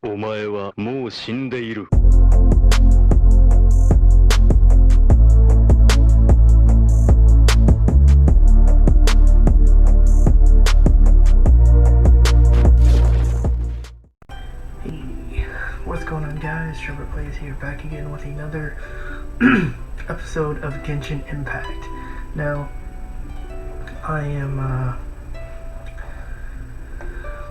お前はもう死んでいる。Hey, what's going on, guys? Trevor Plays here, back again with another episode of Genshin Impact. Now, I am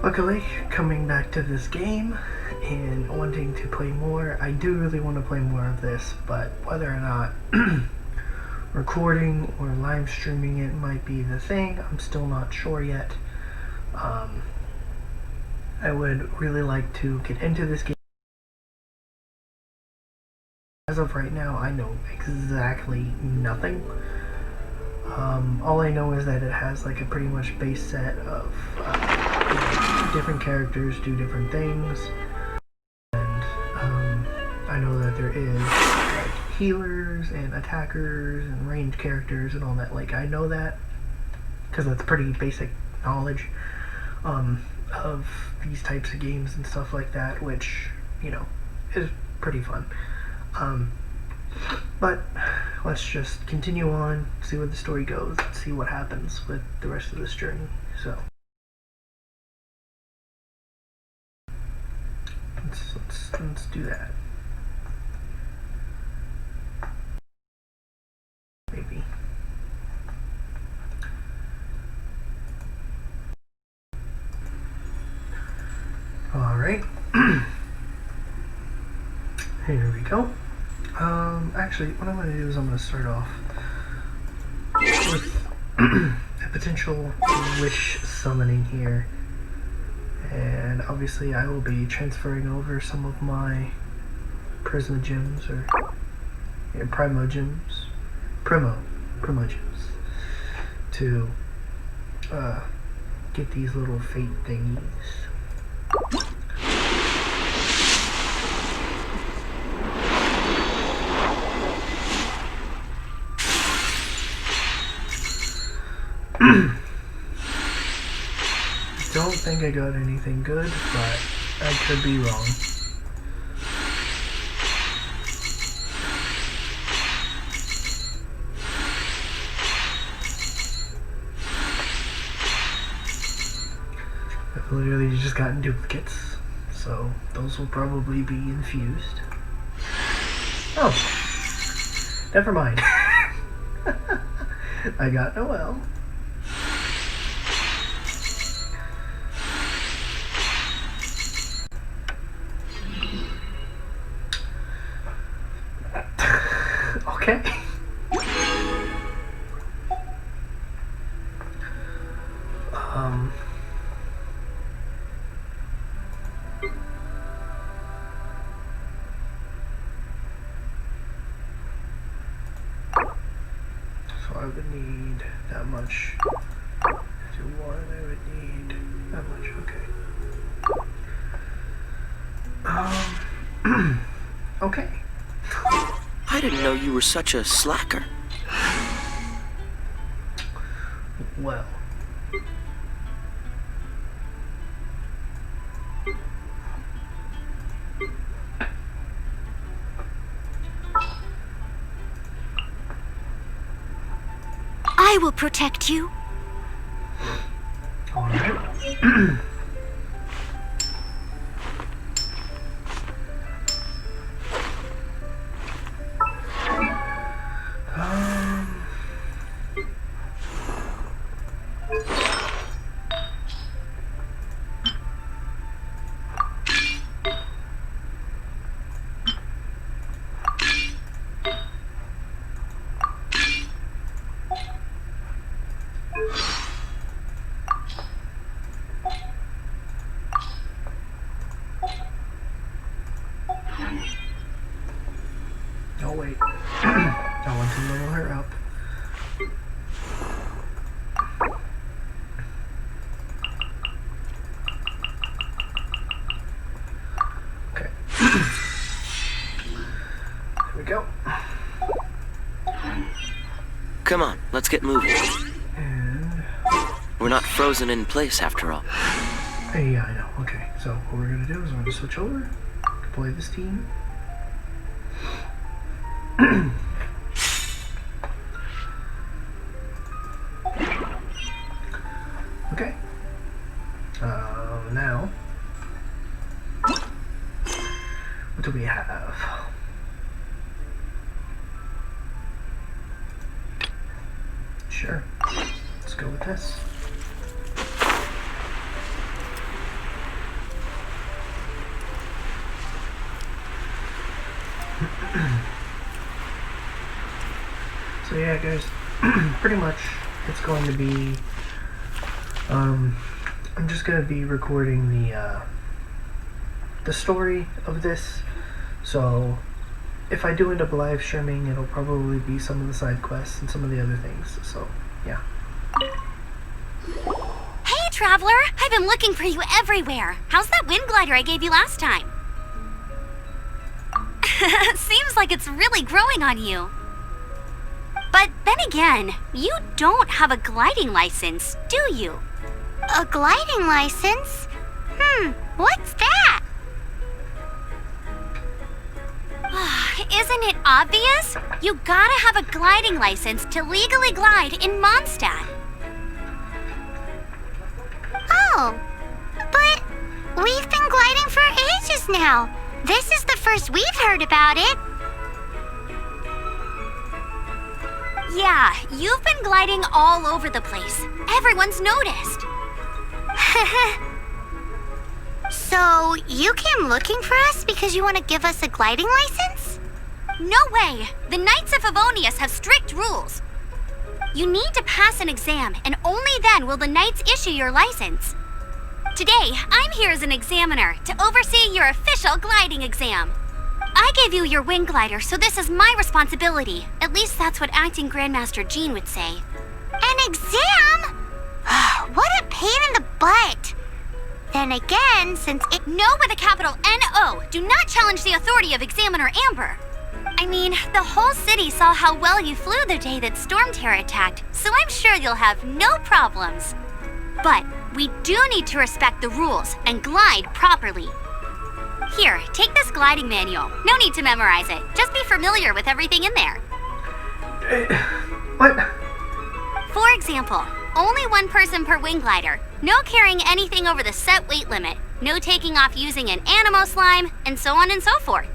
luckily coming back to this game and wanting to play more. I do really want to play more of this, but whether or not recording or live streaming it might be the thing, I'm still not sure yet. I would really like to get into this game. As of right now, I know exactly nothing. All I know is that it has like a pretty much base set of different characters do different things, and I know that there is like healers and attackers and ranged characters and all that. Like, I know that because that's pretty basic knowledge of these types of games and stuff like that, which, you know, is pretty fun. But let's just continue on, see where the story goes, see what happens with the rest of this journey. So let's do that. Maybe. Alright. Here we go. Actually, what I'm going to do is I'm going to start off with a potential wish summoning here. And obviously I will be transferring over some of my Prisma gems, or Primo gems, Primo gems, to get these little fate thingies. Don't think I got anything good, but I could be wrong. I've literally just gotten duplicates, so those will probably be infused. Oh, never mind. I got Noelle. Okay. So I would need that much. To one, I would need that much. Okay. Okay. I didn't know you were such a slacker. Well. I will protect you. All right. Oh wait, I want to level her up. Okay. There we go. Come on, let's get moving. And We're not frozen in place after all. yeah, I know. Okay, So what we're gonna do is we're gonna switch over, deploy this team. Okay. Now, what do we have? Sure. Let's go with this. So yeah, guys, pretty much it's going to be, I'm just going to be recording the story of this. So if I do end up live streaming, it'll probably be some of the side quests and some of the other things. So yeah. Hey, Traveler! I've been looking for you everywhere. How's that wind glider I gave you last time? Seems like it's really growing on you. But then again, you don't have a gliding license, do you? A gliding license? What's that? Isn't it obvious? You gotta have a gliding license to legally glide in Mondstadt. Oh, but we've been gliding for ages now. This is the first we've heard about it. Yeah, you've been gliding all over the place. Everyone's noticed. So, you came looking for us because you want to give us a gliding license? No way! The Knights of Favonius have strict rules. You need to pass an exam, and only then will the Knights issue your license. Today, I'm here as an examiner to oversee your official gliding exam. I gave you your wing glider, so this is my responsibility. At least that's what Acting Grandmaster Jean would say. An exam? What a pain in the butt. Then again, since it— No with a capital N-O. Do not challenge the authority of Examiner Amber. I mean, the whole city saw how well you flew the day that Storm Terror attacked, so I'm sure you'll have no problems. But we do need to respect the rules and glide properly. Here, take this gliding manual. No need to memorize it. Just be familiar with everything in there. What? For example, only one person per wing glider. No carrying anything over the set weight limit. No taking off using an animo slime, and so on and so forth.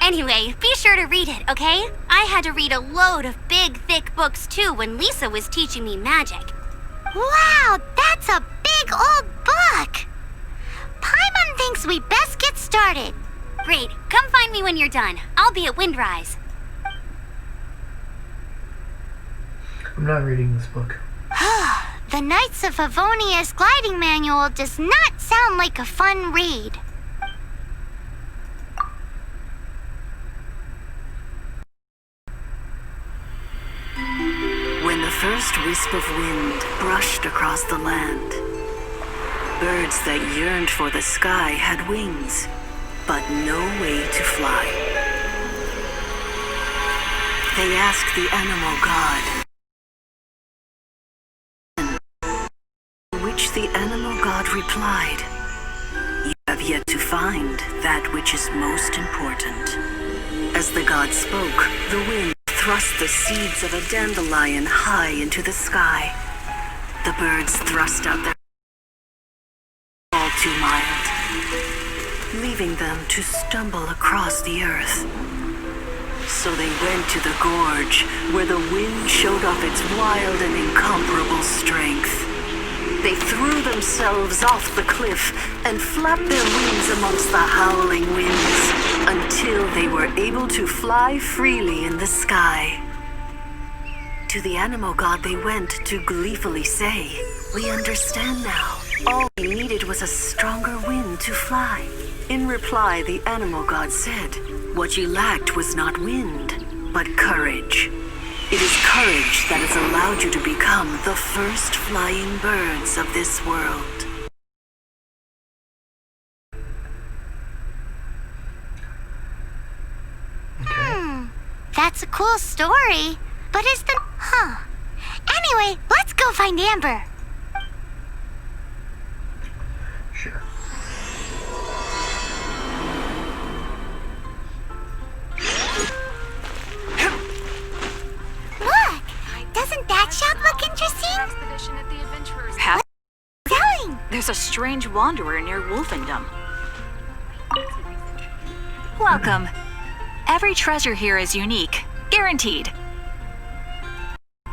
Anyway, be sure to read it, okay? I had to read a load of big, thick books too when Lisa was teaching me magic. Wow, that's a big old book! Paimon thinks we best get started. Great, come find me when you're done. I'll be at Windrise. I'm not reading this book. The Knights of Favonius gliding manual does not sound like a fun read. When the first wisp of wind brushed across the land, birds that yearned for the sky had wings, but no way to fly. They asked the animal god, which the animal god replied, "You have yet to find that which is most important." As the god spoke, the wind thrust the seeds of a dandelion high into the sky. The birds thrust out their all too mild, leaving them to stumble across the earth. So they went to the gorge, where the wind showed off its wild and incomparable strength. They threw themselves off the cliff and flapped their wings amongst the howling winds until they were able to fly freely in the sky. To the animal god they went to gleefully say, "We understand now. All we needed was a stronger wind to fly." In reply, the animal god said, "What you lacked was not wind, but courage. It is courage that has allowed you to become the first flying birds of this world." That's a cool story, but is the— Anyway, let's go find Amber. Sure. a strange wanderer near Wolfendom. Welcome. Every treasure here is unique. Guaranteed.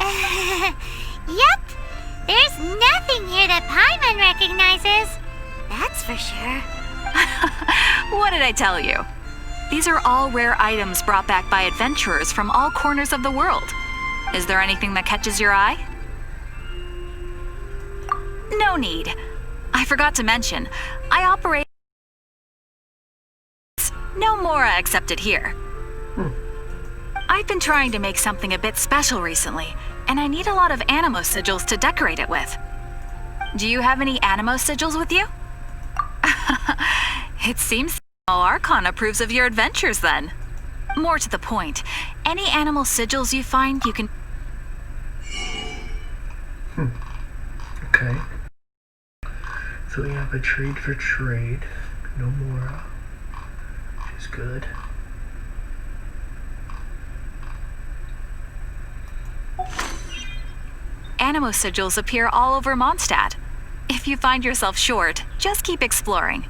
Yep. There's nothing here that Paimon recognizes. That's for sure. What did I tell you? These are all rare items brought back by adventurers from all corners of the world. Is there anything that catches your eye? No need. I forgot to mention, I operate... No Mora accepted here. I've been trying to make something a bit special recently, and I need a lot of animo sigils to decorate it with. Do you have any animo sigils with you? It seems all Archon approves of your adventures then. More to the point, any animal sigils you find, you can... Okay. So we have a trade for trade. No Mora. Which is good. Animo sigils appear all over Mondstadt. If you find yourself short, just keep exploring.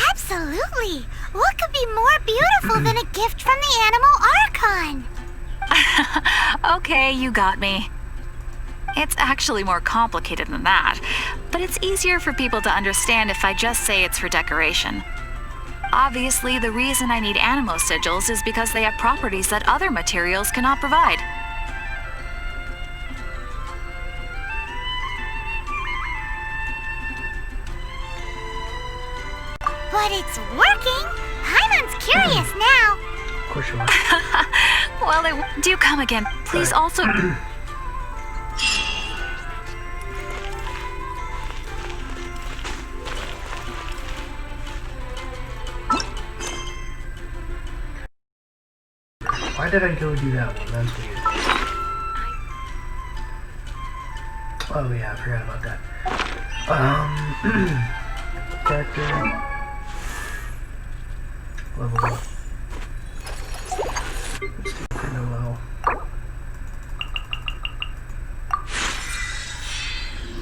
Absolutely. What could be more beautiful than a gift from the Animal Archon? Okay, you got me. It's actually more complicated than that, but it's easier for people to understand if I just say it's for decoration. Obviously, the reason I need animo sigils is because they have properties that other materials cannot provide. But it's working. Paimon's curious now. Of course you are. Well, do come again. Please also... Why did I go do that one? That's weird. Oh yeah, I forgot about that. Character. Level up. Let's do for Noel.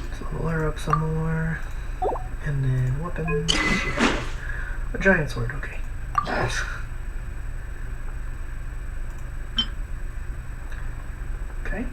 Let's level her up some more. And then weapon. A giant sword, okay. Nice. Okay.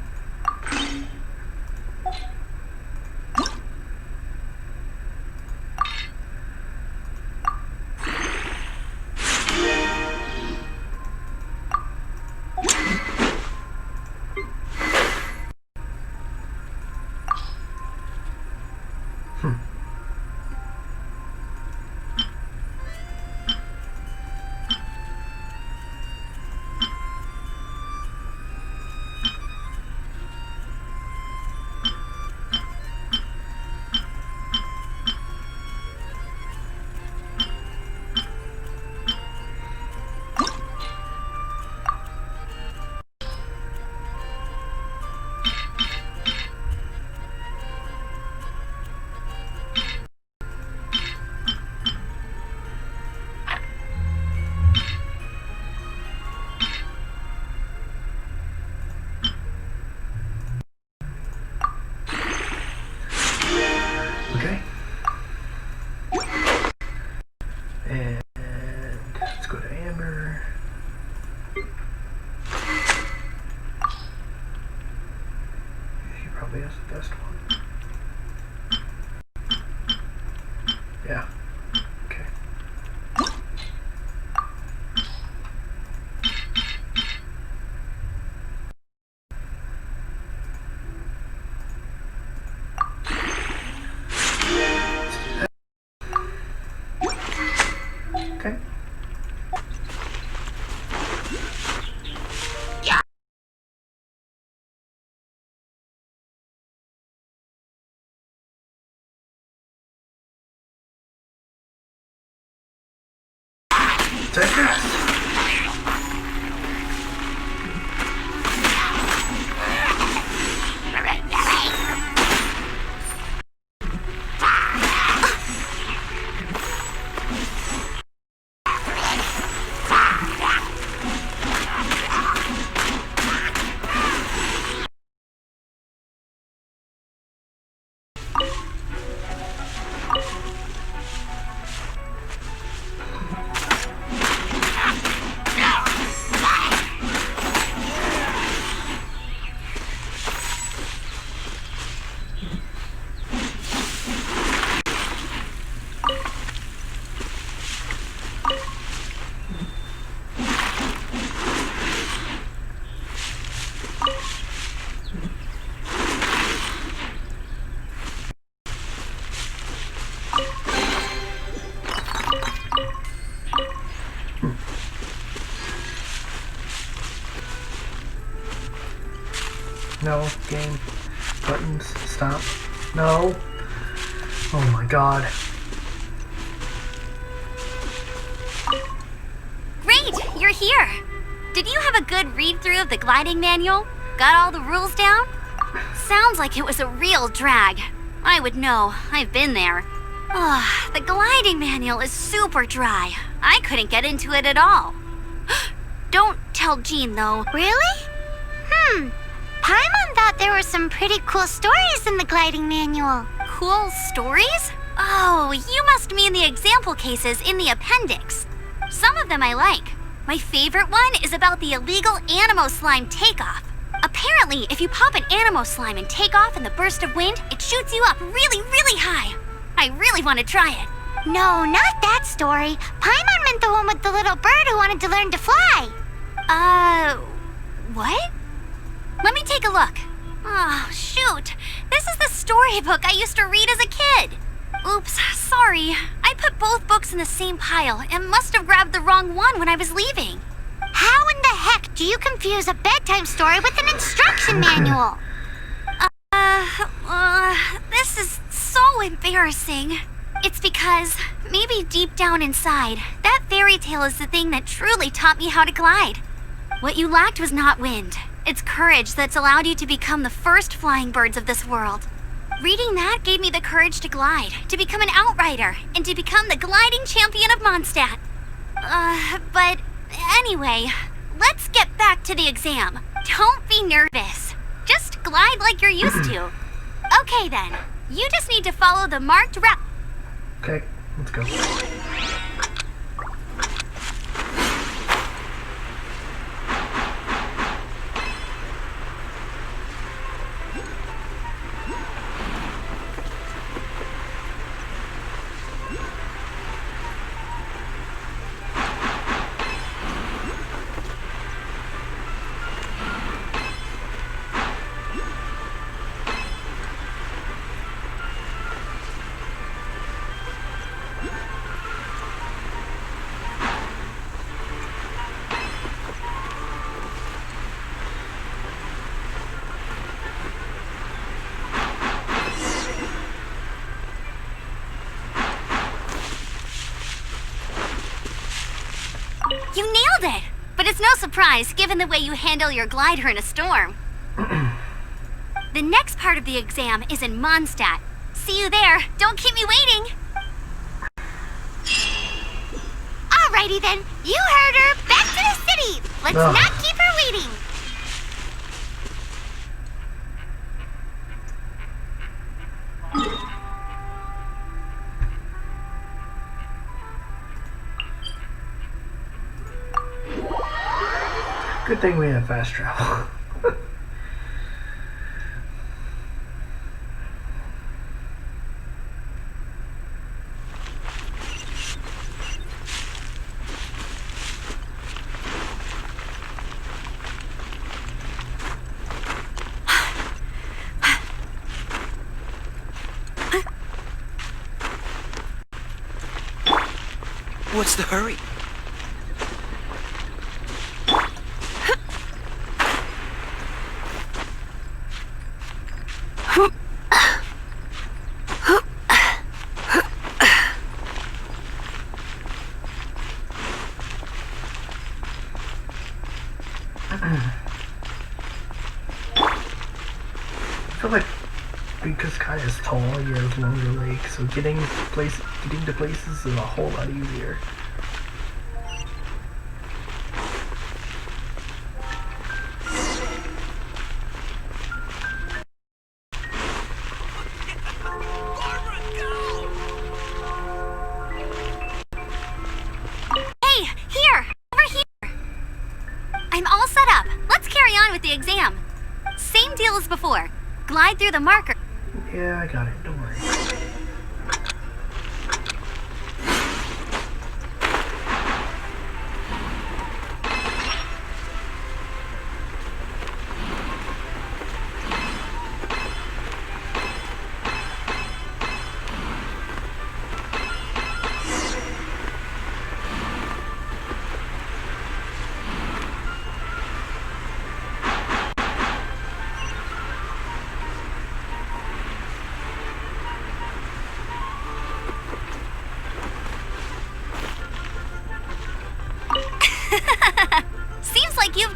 Okay. And let's go to Amber. She probably has the best one. Yeah. Okay. Okay. Take this. No, game. Buttons. Stop. No. Oh my god. Great, you're here. Did you have a good read-through of the gliding manual? Got all the rules down? Sounds like it was a real drag. I would know. I've been there. Ugh, the gliding manual is super dry. I couldn't get into it at all. Don't tell Jean, though. Really? Paimon thought there were some pretty cool stories in the gliding manual. Cool stories? Oh, you must mean the example cases in the appendix. Some of them I like. My favorite one is about the illegal Animo Slime takeoff. Apparently, if you pop an Animo Slime and take off in the burst of wind, it shoots you up really, really high. I really want to try it. No, not that story. Paimon meant the one with the little bird who wanted to learn to fly. What? Let me take a look. Oh, shoot. This is the storybook I used to read as a kid. Oops, sorry. I put both books in the same pile and must have grabbed the wrong one when I was leaving. How in the heck do you confuse a bedtime story with an instruction manual? This is so embarrassing. It's because, maybe deep down inside, that fairy tale is the thing that truly taught me how to glide. What you lacked was not wind. It's courage that's allowed you to become the first flying birds of this world. Reading that gave me the courage to glide, to become an outrider, and to become the gliding champion of Mondstadt. But anyway, let's get back to the exam. Don't be nervous. Just glide like you're used to. Okay then, you just need to follow the marked route. Okay, let's go. You nailed it! But it's no surprise, given the way you handle your glider in a storm. The next part of the exam is in Mondstadt. See you there. Don't keep me waiting. Alrighty then, you heard her. Back to the city. Let's Ugh. not keep her waiting. Good thing we have fast travel. What's the hurry? I feel like because Kaya's tall, he has longer legs, so getting to places is a whole lot easier. Hey, here! Over here! I'm all set up. Let's carry on with the exam. Same deal as before. Glide through the marker. Yeah, I got it. Don't worry.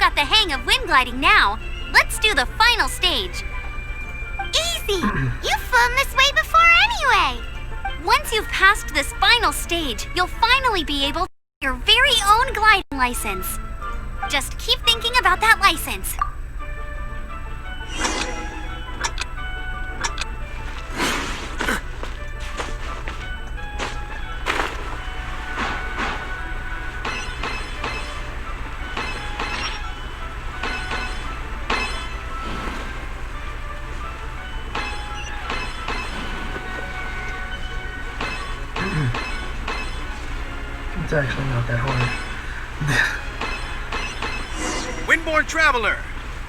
got the hang of wind gliding now. Let's do the final stage. Easy! You've flown this way before anyway! Once you've passed this final stage, you'll finally be able to get your very own gliding license. Just keep thinking about that license. It's actually not that hard. Windborne Traveler,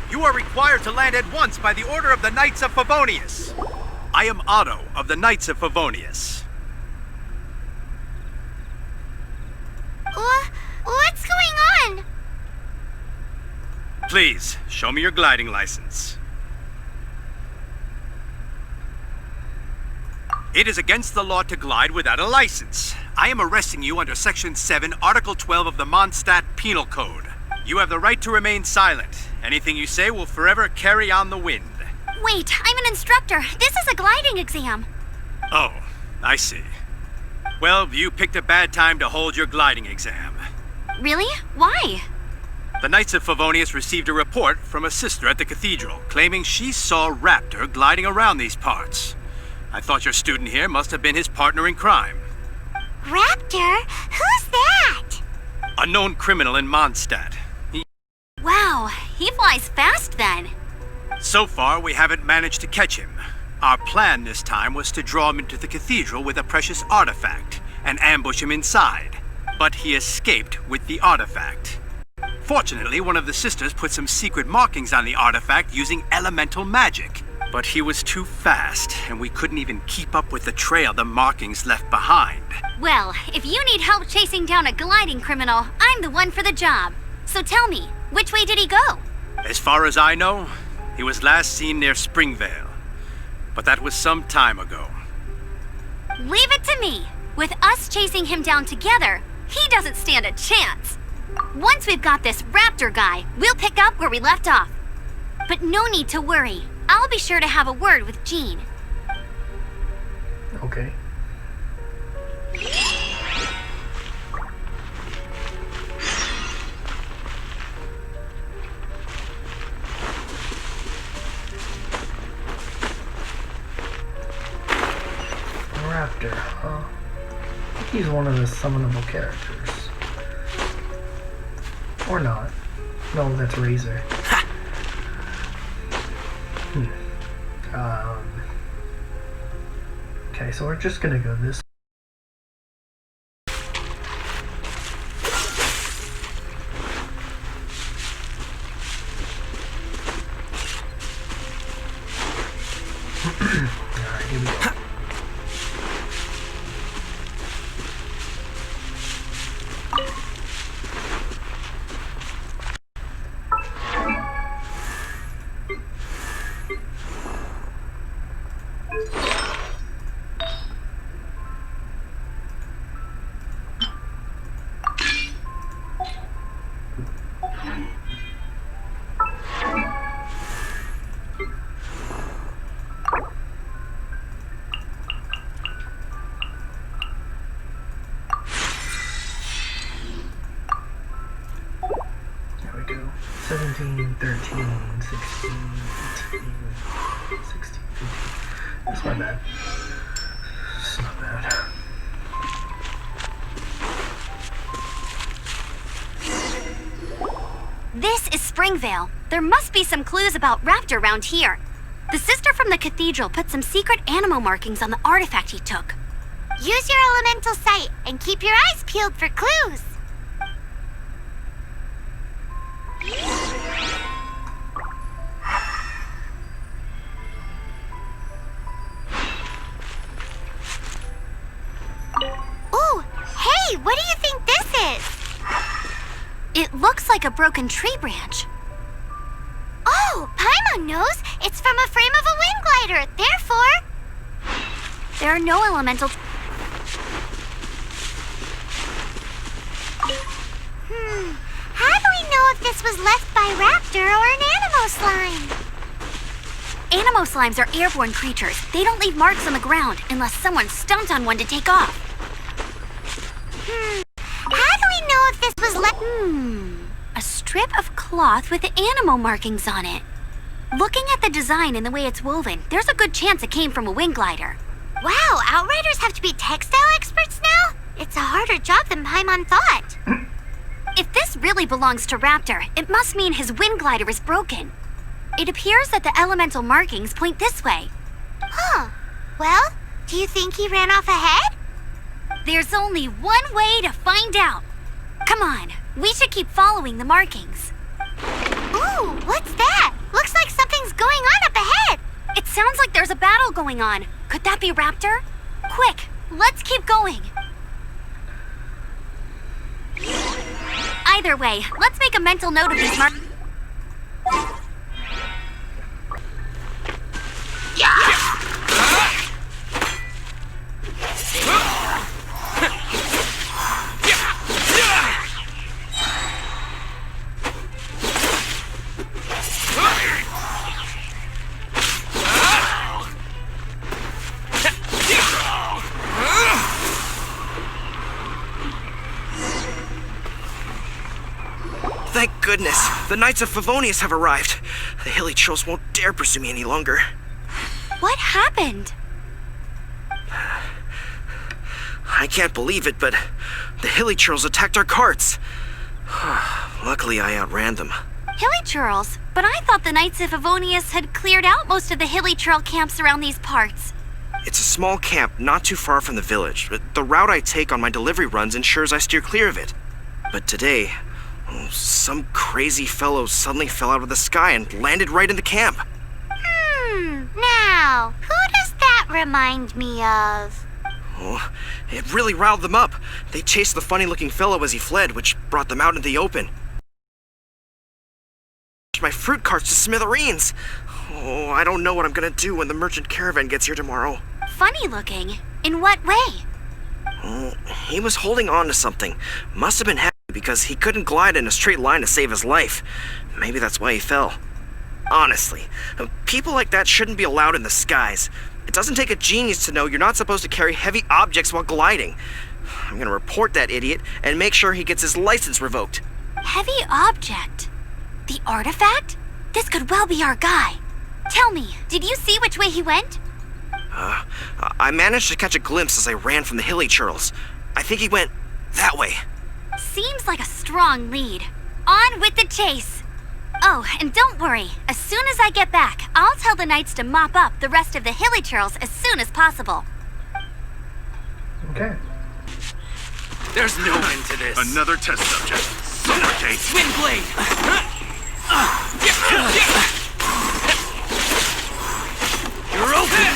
you are required to land at once by the order of the Knights of Favonius. I am Otto of the Knights of Favonius. What's going on? Please, show me your gliding license. It is against the law to glide without a license. I am arresting you under Section 7, Article 12 of the Mondstadt Penal Code. You have the right to remain silent. Anything you say will forever carry on the wind. Wait, I'm an instructor. This is a gliding exam. Oh, I see. Well, you picked a bad time to hold your gliding exam. Really? Why? The Knights of Favonius received a report from a sister at the cathedral claiming she saw Raptor gliding around these parts. I thought your student here must have been his partner in crime. Raptor? Who's that? A known criminal in Mondstadt. Wow, he flies fast then. So far, we haven't managed to catch him. Our plan this time was to draw him into the cathedral with a precious artifact and ambush him inside. But he escaped with the artifact. Fortunately, one of the sisters put some secret markings on the artifact using elemental magic. But he was too fast, and we couldn't even keep up with the trail the markings left behind. Well, if you need help chasing down a gliding criminal, I'm the one for the job. So tell me, which way did he go? As far as I know, he was last seen near Springvale. But that was some time ago. Leave it to me. With us chasing him down together, he doesn't stand a chance. Once we've got this Raptor guy, we'll pick up where we left off. But no need to worry. I'll be sure to have a word with Jean. Okay. Raptor, huh? I think he's one of the summonable characters. Or not. No, that's Razor. Okay, so we're just gonna go this. Alright, here we go. There we go. 17, 13, 16, 18, 16, 15. That's not bad. It's not bad. This is Springvale. There must be some clues about Raptor around here. The sister from the cathedral put some secret animal markings on the artifact he took. Use your elemental sight and keep your eyes peeled for clues. Ooh, hey, what do you think this is? It looks like a broken tree branch. Oh, Paimon knows. It's from a frame of a wind glider. Therefore, There are no elemental... how do we know if this was left by Raptor or an Animo slime. Animo slimes are airborne creatures. They don't leave marks on the ground unless someone stomped on one to take off. How do we know if this was left? A strip of cloth with Animo markings on it. Looking at the design and the way it's woven, there's a good chance it came from a wing glider. Wow, Outriders have to be textile experts now? It's a harder job than Paimon thought. If this really belongs to Raptor, it must mean his wind glider is broken. It appears that the elemental markings point this way. Huh. Well, do you think he ran off ahead? There's only one way to find out. Come on, we should keep following the markings. Ooh, what's that? Looks like something's going on up ahead. It sounds like there's a battle going on. Could that be Raptor? Quick, let's keep going. Either way, let's make a mental note of these markings. Thank goodness, the Knights of Favonius have arrived. The hilly trolls won't dare pursue me any longer. What happened? I can't believe it, but the hilly trolls attacked our carts. Luckily, I outran them. Hilly Churls? But I thought the Knights of Favonius had cleared out most of the Hilly Churl camps around these parts. It's a small camp not too far from the village, but the route I take on my delivery runs ensures I steer clear of it. But today, some crazy fellow suddenly fell out of the sky and landed right in the camp. Now, who does that remind me of? Oh, it really riled them up. They chased the funny-looking fellow as he fled, which brought them out into the open. My fruit carts to smithereens. Oh, I don't know what I'm gonna do when the merchant caravan gets here tomorrow. Funny looking? In what way? Oh, he was holding on to something. Must have been happy because he couldn't glide in a straight line to save his life. Maybe that's why he fell. Honestly, people like that shouldn't be allowed in the skies. It doesn't take a genius to know you're not supposed to carry heavy objects while gliding. I'm gonna report that idiot and make sure he gets his license revoked. Heavy object? The artifact? This could well be our guy. Tell me, did you see which way he went? I managed to catch a glimpse as I ran from the hilly churls. I think he went that way. Seems like a strong lead. On with the chase. Oh, and don't worry. As soon as I get back, I'll tell the knights to mop up the rest of the hilly churls as soon as possible. Okay. There's no end to this. Another test subject. Suffocate. Windblade! You're open!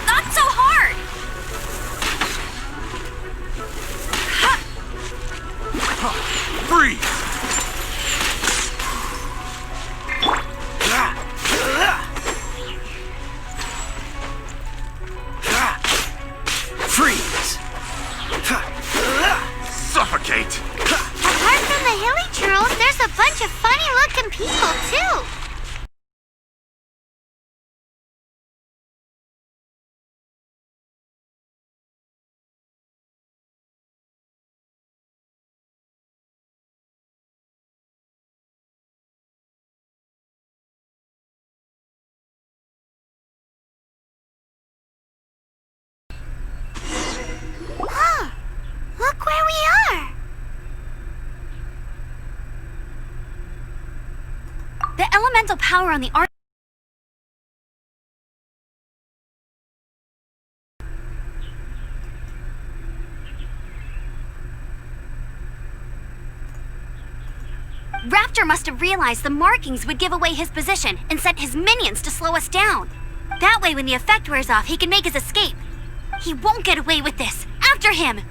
Not so hard! Freeze! Freeze! Suffocate! Apart from the hilly churls, there's a bunch of funny-looking people, too. Look where we are. The elemental power on the art. Raptor must have realized the markings would give away his position and sent his minions to slow us down. That way, when the effect wears off, he can make his escape. He won't get away with this. After him!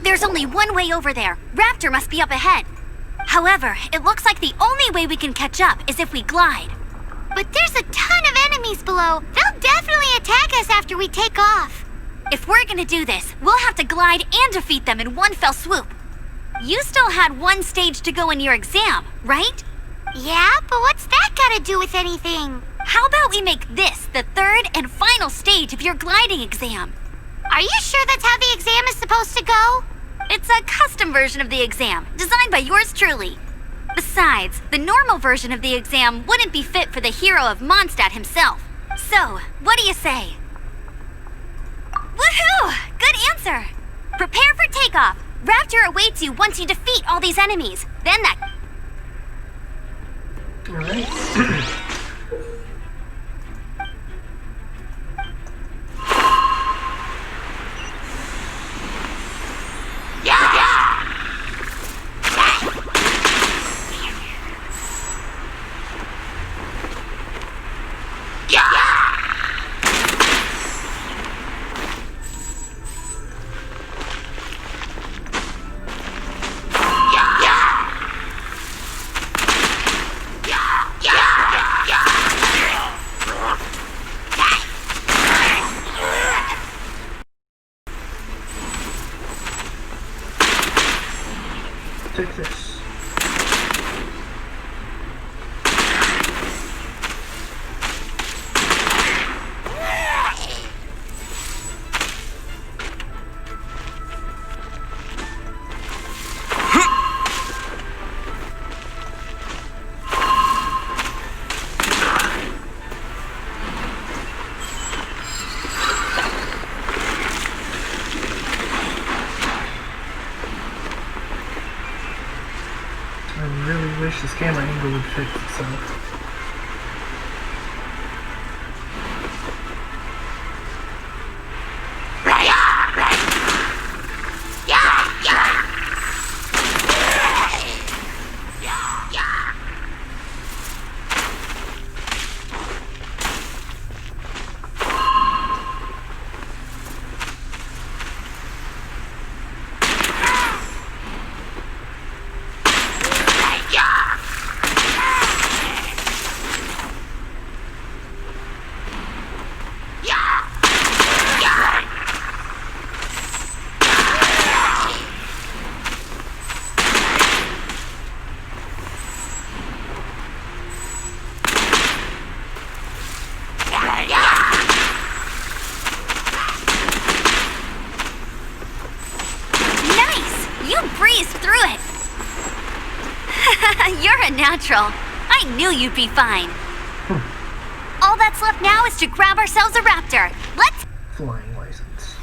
There's only one way over there. Raptor must be up ahead. However, it looks like the only way we can catch up is if we glide. But there's a ton of enemies below. They'll definitely attack us after we take off. If we're gonna do this, we'll have to glide and defeat them in one fell swoop. You still had one stage to go in your exam, right? Yeah, but what's that gotta do with anything? How about we make this the third and final stage of your gliding exam? Are you sure that's how the exam is supposed to go? It's a custom version of the exam, designed by yours truly. Besides, the normal version of the exam wouldn't be fit for the hero of Mondstadt himself. So, what do you say? Woohoo! Good answer! Prepare for takeoff. Raptor awaits you once you defeat all these enemies. Then that... Alright. Take this. I really wish this camera angle would fix itself. You're a natural. I knew you'd be fine. All that's left now is to grab ourselves a raptor. Let's... Flying license.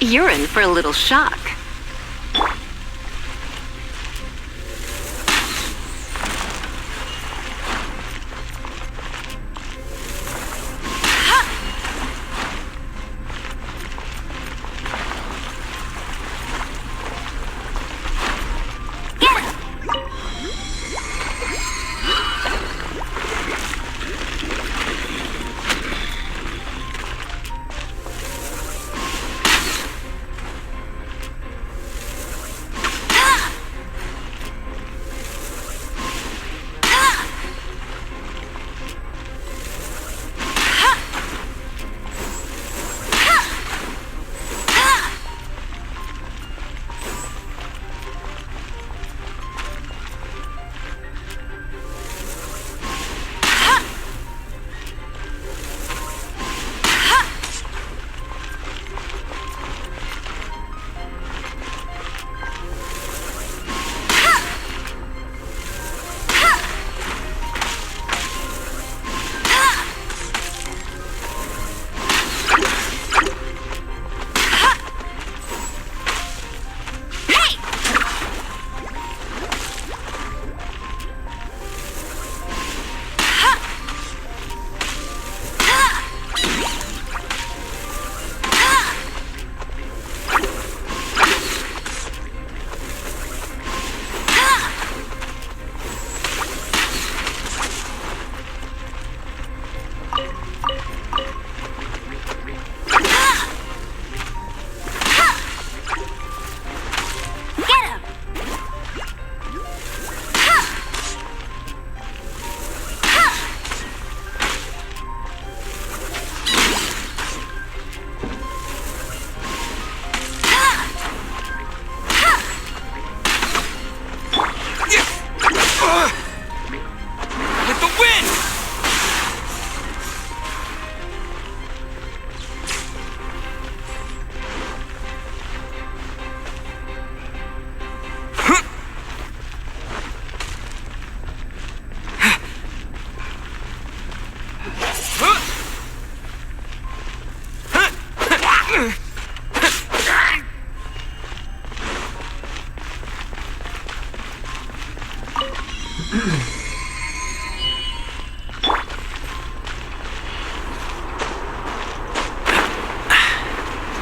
You're in for a little shock.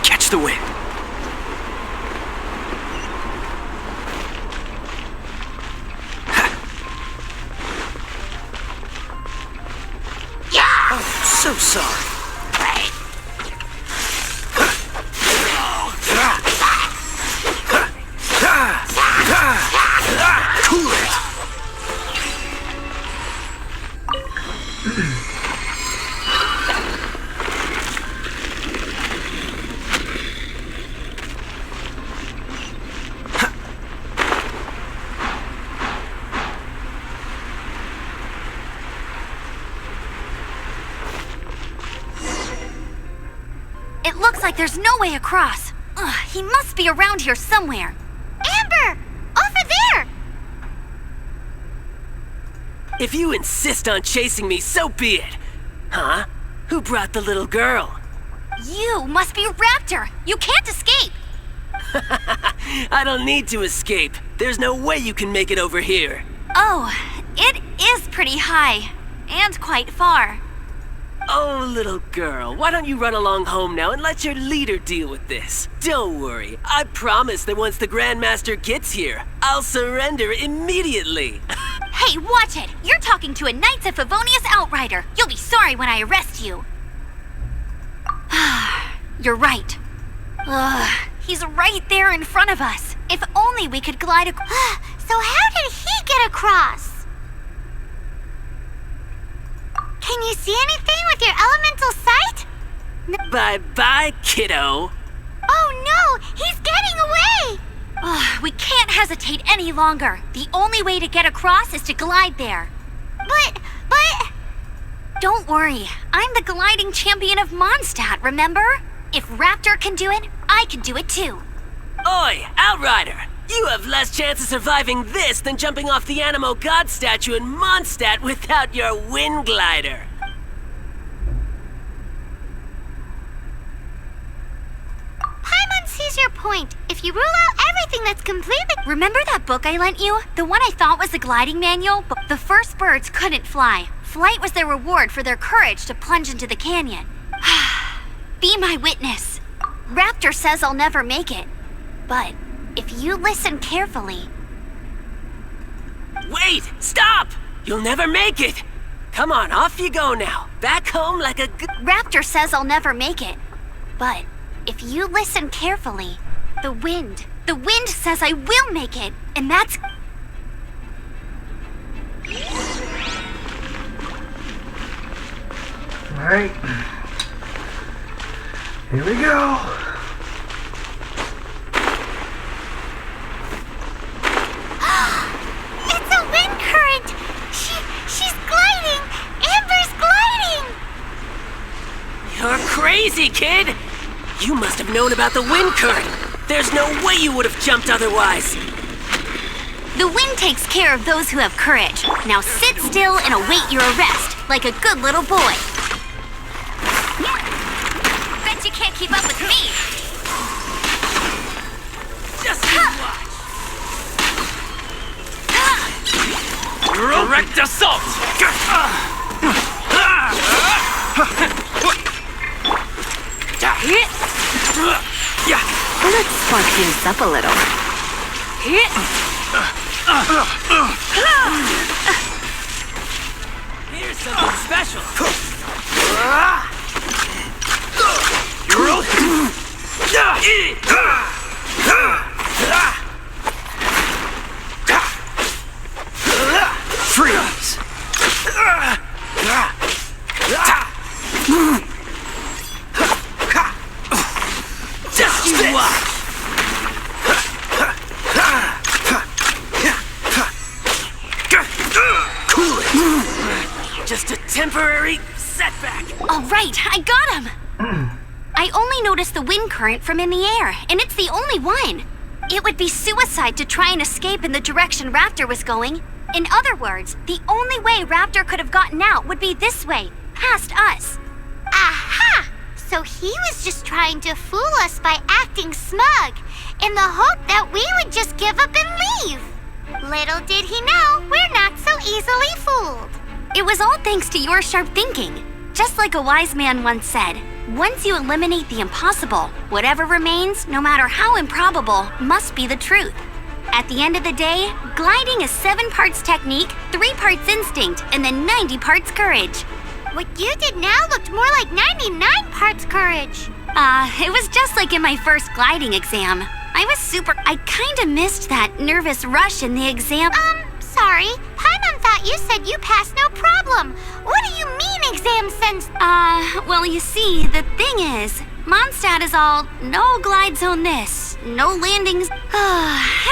Catch the wind. Oh, so sorry. Cool it. It looks like there's no way across. Ugh, he must be around here somewhere. Amber! Over there! If you insist on chasing me, so be it. Huh? Who brought the little girl? You must be Raptor. You can't escape. I don't need to escape. There's no way you can make it over here. Oh, it is pretty high. And quite far. Oh, little girl, why don't you run along home now and let your leader deal with this? Don't worry, I promise that once the Grandmaster gets here, I'll surrender immediately. Hey, watch it! You're talking to a Knights of Favonius outrider. You'll be sorry when I arrest you. You're right. He's right there in front of us. If only we could glide So how did he get across? Can you see anything with your elemental sight? Bye-bye, kiddo. Oh no! He's getting away! We can't hesitate any longer. The only way to get across is to glide there. But... Don't worry. I'm the gliding champion of Mondstadt, remember? If Raptor can do it, I can do it too. Oi, Outrider! You have less chance of surviving this than jumping off the Animo God statue in Mondstadt without your wind glider. Paimon sees your point. If you rule out everything that's completely... Remember that book I lent you? The one I thought was the gliding manual? But the first birds couldn't fly. Flight was their reward for their courage to plunge into the canyon. Be my witness. Raptor says I'll never make it. But if you listen carefully... Wait! Stop! You'll never make it! Come on, off you go now. Back home like a Raptor says I'll never make it. But if you listen carefully, the wind says I will make it, and that's... Alright. Here we go. It's a wind current! She's gliding! Amber's gliding! You're crazy, kid! You must have known about the wind current. There's no way you would have jumped otherwise. The wind takes care of those who have courage. Now sit still and await your arrest, like a good little boy. Bet you can't keep up with me. Just you watch. Direct assault! Let's spark things up a little. Here's something special. Freeze! Just you watch. Cool it! Just a temporary setback. All right, I got him. I only noticed the wind current from in the air, and it's the only one. It would be suicide to try and escape in the direction Raptor was going. In other words, the only way Raptor could have gotten out would be this way, past us. Aha! So he was just trying to fool us by acting smug, in the hope that we would just give up and leave. Little did he know, we're not so easily fooled. It was all thanks to your sharp thinking. Just like a wise man once said, once you eliminate the impossible, whatever remains, no matter how improbable, must be the truth. At the end of the day, gliding is 7 parts technique, 3 parts instinct, and then 90 parts courage. What you did now looked more like 99 parts courage. It was just like in my first gliding exam. I kinda missed that nervous rush in the exam. Sorry. Paimon thought you said you passed no problem. What do you mean exam sense? Well, you see, the thing is, Mondstadt is all, no glide zone this, no landings.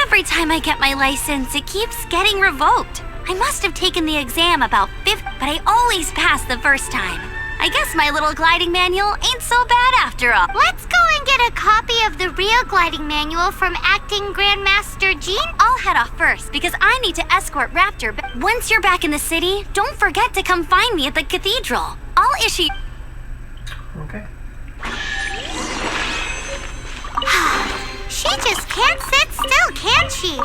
Every time I get my license, it keeps getting revoked. I must have taken the exam about 5th, but I always pass the first time. I guess my little gliding manual ain't so bad after all. Let's go and get a copy of the real gliding manual from Acting Grandmaster Jean. I'll head off first because I need to escort Raptor. Once you're back in the city, don't forget to come find me at the cathedral. I'll issue... Okay. She just can't sit still, can she?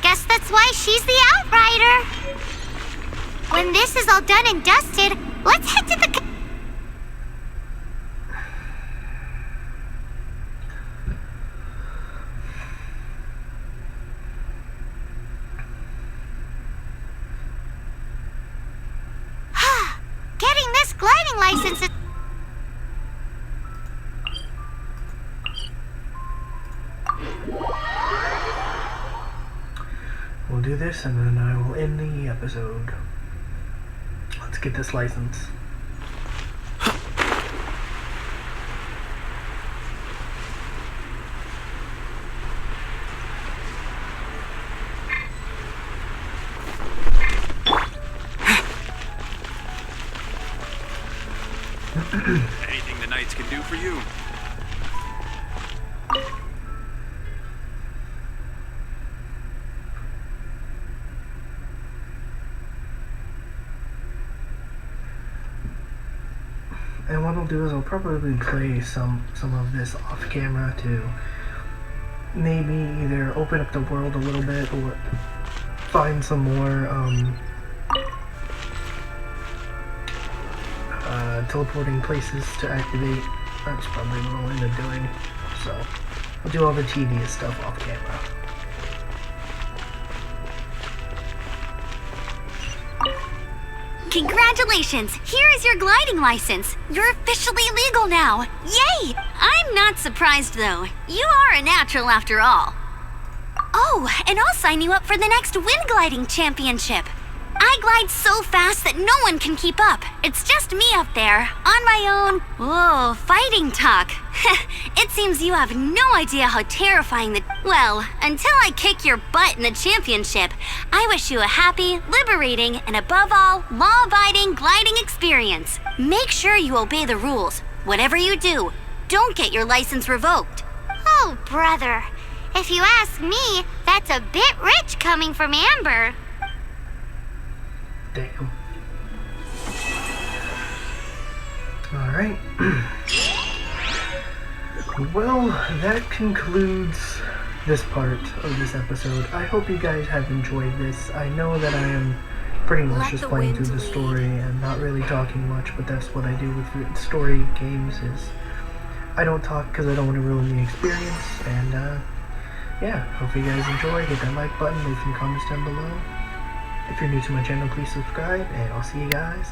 Guess that's why she's the Outrider. When this is all done and dusted, let's head to the... Getting this gliding license is... We'll do this and then I will end the episode. Let's get this license. Anything the Knights can do for you? And what I'll do is I'll probably play some of this off camera to maybe either open up the world a little bit or find some more teleporting places to activate. That's probably what I'll end up doing. So I'll do all the tedious stuff off camera. Congratulations! Here is your gliding license. You're officially legal now. Yay! I'm not surprised though. You are a natural after all. Oh, and I'll sign you up for the next wind gliding championship. I glide so fast that no one can keep up. It's just me up there, on my own. Whoa, fighting talk. It seems you have no idea how terrifying the... Well, until I kick your butt in the championship, I wish you a happy, liberating, and above all, law-abiding gliding experience. Make sure you obey the rules. Whatever you do, don't get your license revoked. Oh, brother. If you ask me, that's a bit rich coming from Amber. Damn. Alright. Well, that concludes this part of this episode. I hope you guys have enjoyed this. I know that I am pretty much just playing through the story and not really talking much, but that's what I do with story games is I don't talk because I don't want to ruin the experience. And yeah, hope you guys enjoy. Hit that like button, leave some comments down below. If you're new to my channel, please subscribe, and I'll see you guys